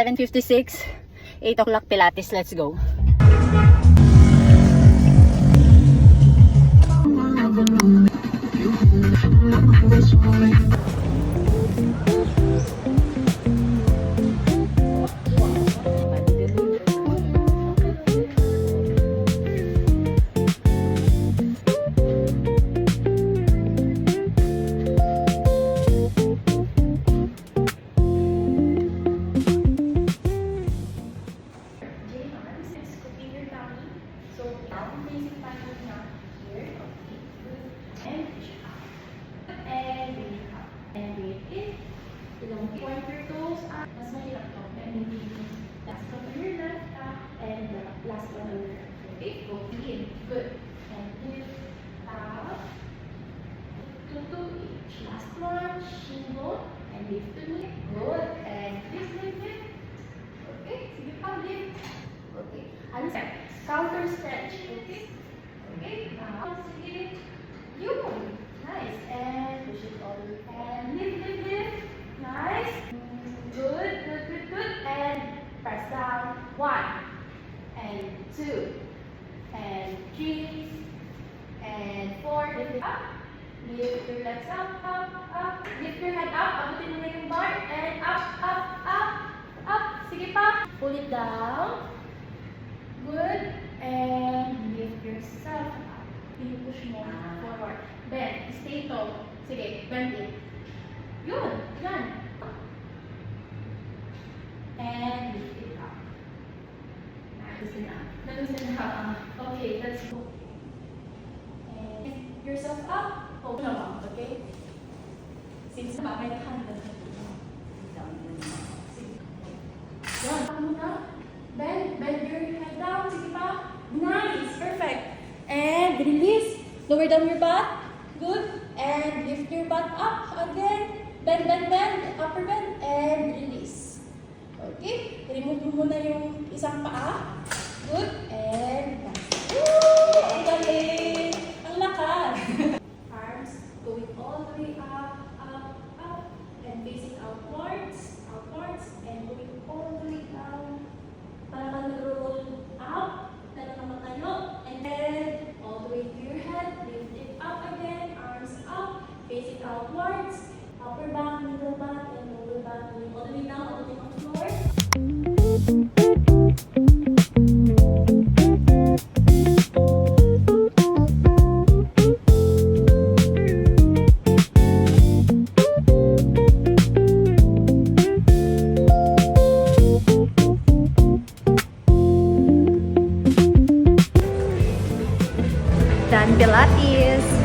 7:56, 8 o'clock Pilates. Let's go. Point your toes up. Mas mahirap to. And last one on your left up. And the last one on your right. Okay? Go in. Good. And lift up. To each. Last one. Shingle. And lift to knee. Good. And lift. Okay? Sige pa. Lift. Okay. And counter stretch. Okay? Okay? Now, sige. Yun. Nice. And push it all. And lift. Nice. Good. And press down. 1 and 2 and 3 and 4. Lift it up. Lift your legs up. Lift your head up. Abutin mo na yung bar. And up. Sige pa. Pull it down. Good. And lift yourself up. Push mo forward. Bend. Stay tall. Sige. Bend it. Yun. Yan. And lift it up. Loosen up. Okay, let's go. And lift yourself up. Hold on, okay? Since may hand na yan. Muna. Bend your head down. Sige pa. Nice. Perfect. And release. Lower down your butt. Good. And lift your butt up again. Bend. Upper bend. And release. Okay? Remove mo muna yung isang paa. Good. And nice. Woo! Ang galing! Ang lakas! Arms going all the way up. And facing outwards. And going all the way down. Para ka nag-roll up. Para ka matayo. And then, all the way to your head. Lift it up again. Arms up. Facing outwards. Upper back, middle back, and lower back. All the way down, all the way on the floor. Done Pilates.